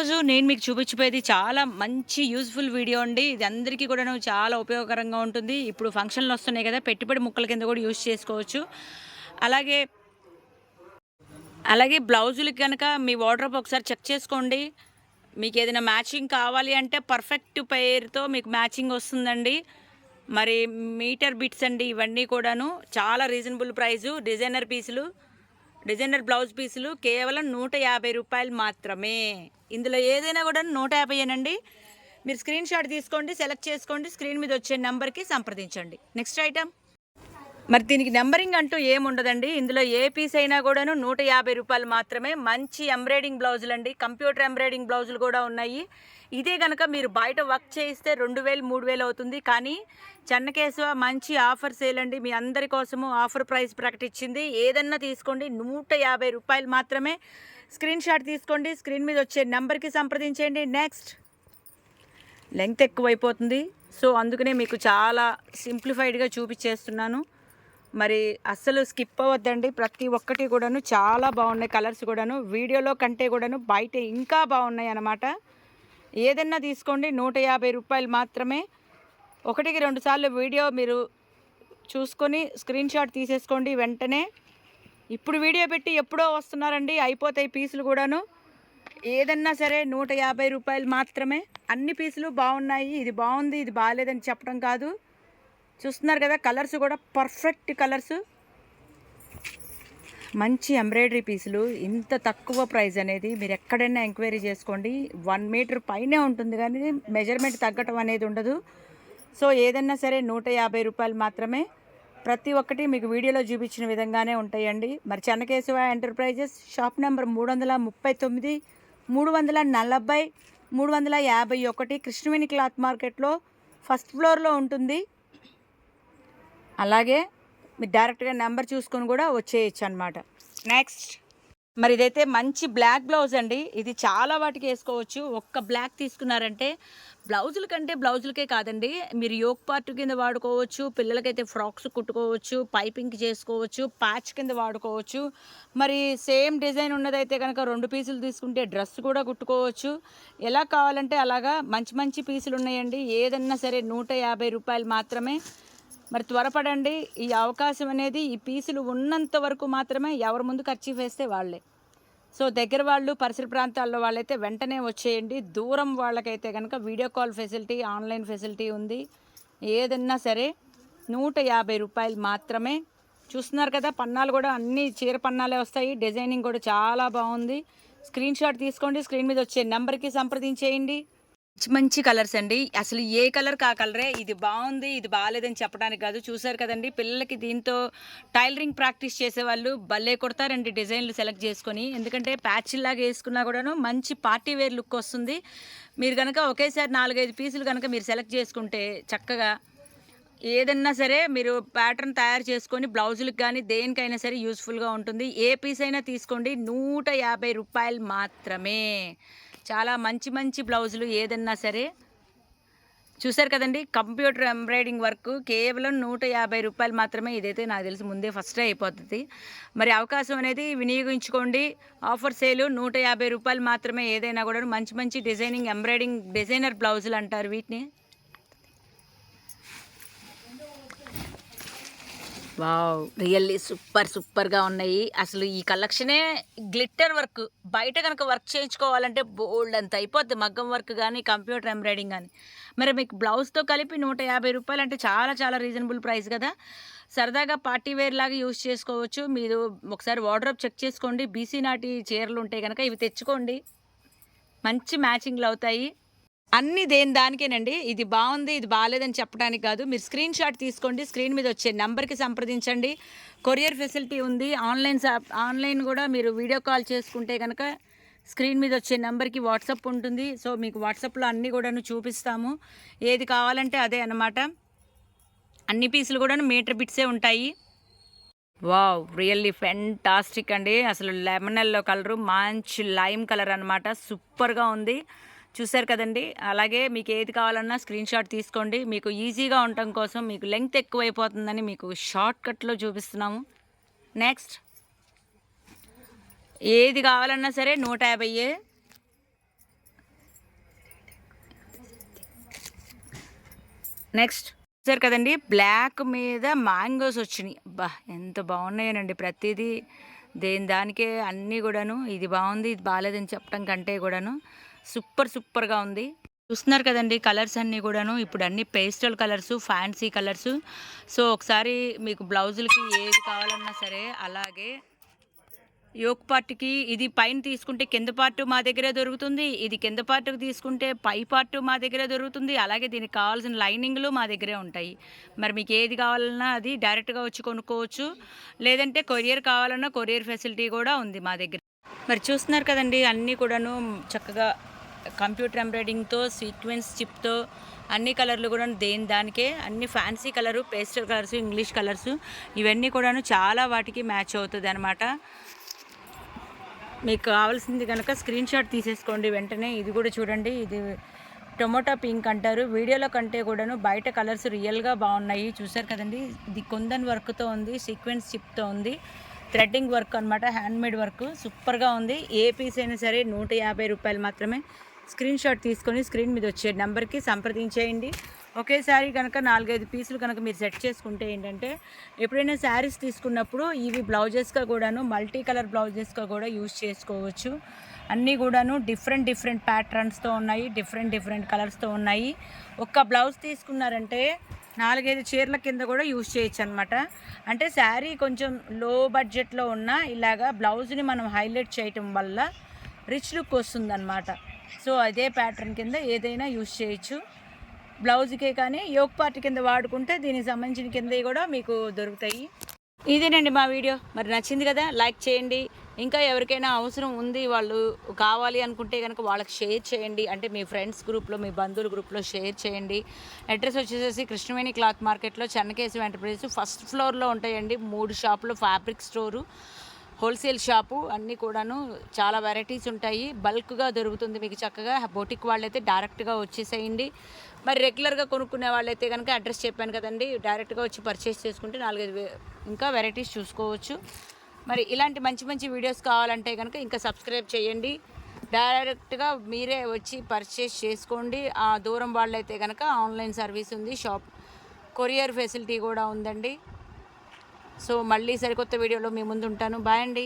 ఈరోజు నేను మీకు చూపించిపోయేది చాలా మంచి యూజ్ఫుల్ వీడియో అండి. ఇది అందరికీ కూడాను చాలా ఉపయోగకరంగా ఉంటుంది. ఇప్పుడు ఫంక్షన్లు వస్తున్నాయి కదా, పెట్టుబడి ముక్కల కింద కూడా యూజ్ చేసుకోవచ్చు. అలాగే అలాగే బ్లౌజులకి కనుక మీ వార్డ్రోబ్ ఒకసారి చెక్ చేసుకోండి. మీకు ఏదైనా మ్యాచింగ్ కావాలి అంటే పర్ఫెక్ట్ పెయిర్తో మీకు మ్యాచింగ్ వస్తుందండి. మరి మీటర్ బిట్స్ అండి ఇవన్నీ కూడాను చాలా రీజనబుల్ ప్రైజు. డిజైనర్ బ్లౌజ్ పీసులు కేవలం 150 రూపాయలు మాత్రమే. ఇందులో ఏదైనా కూడా 150 మీరు స్క్రీన్ షాట్ తీసుకోండి, సెలెక్ట్ చేసుకోండి, స్క్రీన్ మీద వచ్చే నెంబర్కి సంప్రదించండి. Next item. మరి దీనికి నెంబరింగ్ అంటూ ఏముండదండి. ఇందులో ఏ పీస్ అయినా కూడాను 150 రూపాయలు మాత్రమే. మంచి ఎంబ్రాయిడింగ్ బ్లౌజులు అండి, కంప్యూటర్ ఎంబ్రాయిడింగ్ బ్లౌజులు కూడా ఉన్నాయి. ఇదే కనుక మీరు బయట వర్క్ చేయిస్తే 2000 3000 అవుతుంది. కానీ చెన్నకేశవ మంచి ఆఫర్ సేల్ అండి, మీ అందరి కోసము ఆఫర్ ప్రైస్ ప్రకటించింది. ఏదన్నా తీసుకోండి, 150 రూపాయలు మాత్రమే. స్క్రీన్ షాట్ తీసుకోండి, స్క్రీన్ మీద వచ్చే నెంబర్కి సంప్రదించండి. నెక్స్ట్. లెంగ్త్ ఎక్కువైపోతుంది, సో అందుకనే మీకు చాలా సింప్లిఫైడ్గా చూపించేస్తున్నాను. మరి అస్సలు స్కిప్ అవ్వద్దండి. ప్రతి ఒక్కటి కూడాను చాలా బాగున్నాయి. కలర్స్ కూడాను వీడియోలో కంటే కూడాను బయట ఇంకా బాగున్నాయి అన్నమాట. ఏదన్నా తీసుకోండి, 150 రూపాయలు మాత్రమే. 1కి 2 సార్లు వీడియో మీరు చూసుకొని స్క్రీన్ షాట్ తీసేసుకోండి వెంటనే. ఇప్పుడు వీడియో పెట్టి ఎప్పుడో వస్తున్నారండి, అయిపోతాయి పీసులు కూడాను. ఏదన్నా సరే 150 రూపాయలు మాత్రమే. అన్ని పీసులు బాగున్నాయి, ఇది బాగుంది ఇది బాగాలేదని చెప్పడం కాదు. చూస్తున్నారు కదా, కలర్స్ కూడా పర్ఫెక్ట్ కలర్స్, మంచి ఎంబ్రాయిడరీ పీసులు. ఇంత తక్కువ ప్రైస్ అనేది మీరు ఎక్కడైనా ఎంక్వైరీ చేసుకోండి. 1 మీటర్ పైనే ఉంటుంది, కానీ మెజర్మెంట్ తగ్గటం అనేది ఉండదు. సో ఏదన్నా సరే 150 రూపాయలు మాత్రమే. ప్రతి ఒక్కటి మీకు వీడియోలో చూపించిన విధంగానే ఉంటాయండి. మరి Chennakesava enterprises shop number 339, 340, 351 Krishnaveni cloth మార్కెట్లో ఫస్ట్ ఫ్లోర్లో ఉంటుంది. అలాగే మీరు డైరెక్ట్గా నెంబర్ చూసుకొని కూడా వచ్చేయచ్చు అనమాట. నెక్స్ట్. మరి ఇదైతే మంచి బ్లాక్ బ్లౌజ్ అండి. ఇది చాలా వాటికి వేసుకోవచ్చు. ఒక్క బ్లాక్ తీసుకున్నారంటే బ్లౌజుల కంటే బ్లౌజులకే కాదండి, మీరు యోక్ పార్ట్ కింద వాడుకోవచ్చు, పిల్లలకైతే ఫ్రాక్స్ కుట్టుకోవచ్చు, పైపింగ్ చేసుకోవచ్చు, ప్యాచ్ కింద వాడుకోవచ్చు. మరి సేమ్ డిజైన్ ఉన్నదైతే కనుక 2 పీసులు తీసుకుంటే డ్రెస్ కూడా కుట్టుకోవచ్చు. ఎలా కావాలంటే అలాగా మంచి మంచి పీసులు ఉన్నాయండి. ఏదన్నా సరే 150 రూపాయలు మాత్రమే. మరి త్వరపడండి, ఈ అవకాశం అనేది ఈ పీసులు ఉన్నంత వరకు మాత్రమే. ఎవరి ముందు ఖర్చు వేస్తే వాళ్ళే. సో దగ్గర వాళ్ళు, పరిసర ప్రాంతాల్లో వాళ్ళైతే వెంటనే వచ్చేయండి. దూరం వాళ్ళకైతే కనుక video call facility, online facility ఉంది. ఏదన్నా సరే 150 రూపాయలు మాత్రమే. చూస్తున్నారు కదా, పన్నాలు కూడా అన్నీ చీర పన్నాలే వస్తాయి. డిజైనింగ్ కూడా చాలా బాగుంది. స్క్రీన్ షాట్ తీసుకోండి, స్క్రీన్ మీద వచ్చే నెంబర్కి సంప్రదించేయండి. మంచి కలర్స్ అండి. అసలు ఏ కలర్ కా కలరే. ఇది బాగుంది ఇది బాగాలేదని చెప్పడానికి కాదు. చూసారు కదండి, పిల్లలకి దీంతో టైలరింగ్ ప్రాక్టీస్ చేసేవాళ్ళు భలే కొడతారండి డిజైన్లు సెలెక్ట్ చేసుకొని. ఎందుకంటే ప్యాచ్లాగా వేసుకున్నా కూడాను మంచి పార్టీ వేర్ లుక్ వస్తుంది. మీరు కనుక ఒకేసారి 4-5 పీసులు కనుక మీరు సెలెక్ట్ చేసుకుంటే చక్కగా ఏదన్నా సరే మీరు ప్యాటర్న్ తయారు చేసుకొని బ్లౌజులకు కానీ దేనికైనా సరే యూస్ఫుల్గా ఉంటుంది. ఏ పీస్ అయినా తీసుకోండి, 150 రూపాయలు మాత్రమే. చాలా మంచి మంచి బ్లౌజులు ఏదన్నా సరే. చూసారు కదండి, కంప్యూటర్ ఎంబ్రాయిడింగ్ వర్క్ కేవలం 150 రూపాయలు మాత్రమే. ఇదైతే నాకు తెలిసి ముందే ఫస్టే అయిపోతుంది. మరి అవకాశం అనేది వినియోగించుకోండి. ఆఫర్ సేలు 150 రూపాయలు మాత్రమే. ఏదైనా కూడా మంచి మంచి డిజైనింగ్ ఎంబ్రాయిడింగ్ డిజైనర్ బ్లౌజులు అంటారు వీటిని. వావ్, రియల్లీ సూపర్గా ఉన్నాయి. అసలు ఈ కలెక్షనే గ్లిట్టర్ వర్క్. బయట కనుక వర్క్ చేయించుకోవాలంటే బోల్డ్ అంత అయిపోద్ది, మగ్గం వర్క్ కానీ కంప్యూటర్ ఎంబ్రాయిడింగ్ కానీ. మరి మీకు బ్లౌజ్తో కలిపి 150 రూపాయలు అంటే చాలా చాలా రీజనబుల్ ప్రైస్ కదా. సరదాగా పార్టీ వేర్ లాగా యూజ్ చేసుకోవచ్చు. మీరు ఒకసారి వార్డ్రోబ్ చెక్ చేసుకోండి. బీసీ నాటి చీరలు ఉంటాయి కనుక ఇవి తెచ్చుకోండి, మంచి మ్యాచింగ్లు అవుతాయి. అన్నీ దానికేనండి. ఇది బాగుంది ఇది బాగాలేదని చెప్పడానికి కాదు. మీరు స్క్రీన్ షాట్ తీసుకోండి, స్క్రీన్ మీద వచ్చే నెంబర్కి సంప్రదించండి. కొరియర్ ఫెసిలిటీ ఉంది. ఆన్లైన్ కూడా మీరు వీడియో కాల్ చేసుకుంటే కనుక స్క్రీన్ మీద వచ్చే నెంబర్కి వాట్సాప్ ఉంటుంది. సో మీకు వాట్సాప్లో అన్నీ కూడాను చూపిస్తాము. ఏది కావాలంటే అదే అన్నమాట. అన్ని పీసులు కూడాను మీటర్ బిట్సే ఉంటాయి. వావ్, రియల్లీ ఫెంటాస్టిక్ అండి. అసలు లెమన్ ఎల్లో కలరు, మంచి లైమ్ కలర్ అనమాట. సూపర్గా ఉంది. చూసారు కదండి. అలాగే మీకు ఏది కావాలన్నా స్క్రీన్ షాట్ తీసుకోండి. మీకు ఈజీగా ఉండటం కోసం, మీకు లెంగ్త్ ఎక్కువైపోతుందని మీకు షార్ట్ కట్లో చూపిస్తున్నాము. నెక్స్ట్. ఏది కావాలన్నా సరే 150. నెక్స్ట్ చూసారు కదండి, బ్లాక్ మీద మ్యాంగోస్ వచ్చినాయి. బా ఎంత బాగున్నాయనండి, ప్రతిదీ దేని దానికే అన్నీ కూడాను. ఇది బాగుంది, ఇది బాగాలేదని చెప్పడం కంటే కూడాను సూపర్గా ఉంది. చూస్తున్నారు కదండి, కలర్స్ అన్నీ కూడాను ఇప్పుడు అన్ని pastel colours, fancy colours. So ఒకసారి మీకు బ్లౌజులకి ఏది కావాలన్నా సరే, అలాగే యోక్ పార్ట్కి ఇది పైన తీసుకుంటే కింద పార్ట్ మా దగ్గరే దొరుకుతుంది, ఇది కింద పార్ట్కి తీసుకుంటే పై పార్ట్ మా దగ్గరే దొరుకుతుంది. అలాగే దీనికి కావాల్సిన లైనింగ్లు మా దగ్గరే ఉంటాయి. మరి మీకు ఏది కావాలన్నా అది డైరెక్ట్గా వచ్చి కొనుక్కోవచ్చు, లేదంటే కొరియర్ కావాలన్నా కొరియర్ ఫెసిలిటీ కూడా ఉంది మా దగ్గర. మరి చూస్తున్నారు కదండి, అన్నీ కూడాను చక్కగా కంప్యూటర్ ఎంబ్రాయిడింగ్తో, సీక్వెన్స్ చిప్తో అన్ని కలర్లు కూడా దేని దానికే, అన్ని fancy colour, pastel colours, English colours, ఇవన్నీ కూడాను చాలా వాటికి మ్యాచ్ అవుతుంది అనమాట. మీకు కావాల్సింది కనుక స్క్రీన్ షాట్ తీసేసుకోండి వెంటనే. ఇది కూడా చూడండి, ఇది టొమాటో పింక్ అంటారు. వీడియోలో కంటే కూడాను బయట కలర్స్ రియల్గా బాగున్నాయి. చూసారు కదండి, ఇది కుందన్ వర్క్తో ఉంది, సీక్వెన్స్ చిప్తో ఉంది, థ్రెడ్డింగ్ వర్క్ అనమాట, హ్యాండ్మేడ్ వర్క్ సూపర్గా ఉంది. ఏ పీస్ అయినా సరే 150 రూపాయలు మాత్రమే. స్క్రీన్ షాట్ తీసుకొని స్క్రీన్ మీద వచ్చే నెంబర్కి సంప్రదించేయండి. ఒకేసారి కనుక 4-5 పీసులు కనుక మీరు సెట్ చేసుకుంటే ఏంటంటే, ఎప్పుడైనా శారీస్ తీసుకున్నప్పుడు ఇవి బ్లౌజెస్గా కూడాను, మల్టీ కలర్ బ్లౌజెస్గా కూడా యూజ్ చేసుకోవచ్చు. అన్నీ కూడాను డిఫరెంట్ ప్యాటర్న్స్తో ఉన్నాయి, డిఫరెంట్ కలర్స్తో ఉన్నాయి. ఒక్క బ్లౌజ్ తీసుకున్నారంటే 4-5 చీరల కింద కూడా యూజ్ చేయొచ్చు అనమాట. అంటే శారీ కొంచెం లో బడ్జెట్లో ఉన్న ఇలాగా బ్లౌజ్ని మనం హైలైట్ చేయటం వల్ల రిచ్ లుక్ వస్తుందన్నమాట. సో అదే ప్యాటర్న్ కింద ఏదైనా యూజ్ చేయొచ్చు. బ్లౌజ్కే కానీ యోక్ పార్ట్ కింద వాడుకుంటే దీనికి సంబంధించిన కింద కూడా మీకు దొరుకుతాయి. ఇదేనండి మా వీడియో. మరి నచ్చింది కదా, లైక్ చేయండి. ఇంకా ఎవరికైనా అవసరం ఉంది, వాళ్ళు కావాలి అనుకుంటే కనుక వాళ్ళకి షేర్ చేయండి. అంటే మీ ఫ్రెండ్స్ గ్రూప్లో, మీ బంధువుల గ్రూప్లో షేర్ చేయండి. అడ్రస్ వచ్చేసి కృష్ణవేణి క్లాత్ మార్కెట్లో చెన్నకేశవ ఎంటర్ప్రైజెస్ ఫస్ట్ ఫ్లోర్లో ఉంటాయండి. 3 షాపులు, ఫ్యాబ్రిక్ స్టోరు, హోల్సేల్ షాపు, అన్నీ కూడాను చాలా వెరైటీస్ ఉంటాయి. బల్క్గా దొరుకుతుంది మీకు చక్కగా. బొటిక్ వాళ్ళైతే డైరెక్ట్గా వచ్చేసేయండి. మరి రెగ్యులర్గా కొనుక్కునే వాళ్ళైతే కనుక అడ్రస్ చెప్పాను కదండి, డైరెక్ట్గా వచ్చి పర్చేస్ చేసుకుంటే 4-5 ఇంకా వెరైటీస్ చూసుకోవచ్చు. మరి ఇలాంటి మంచి వీడియోస్ కావాలంటే కనుక ఇంకా సబ్స్క్రైబ్ చేయండి. డైరెక్ట్గా మీరే వచ్చి పర్చేస్ చేసుకోండి. ఆ దూరం వాళ్ళైతే కనుక ఆన్లైన్ సర్వీస్ ఉంది, షాప్ కొరియర్ ఫెసిలిటీ కూడా ఉందండి. సో మళ్ళీ సరికొత్త వీడియోలో మీ ముందు ఉంటాను. బాయ్ అండి.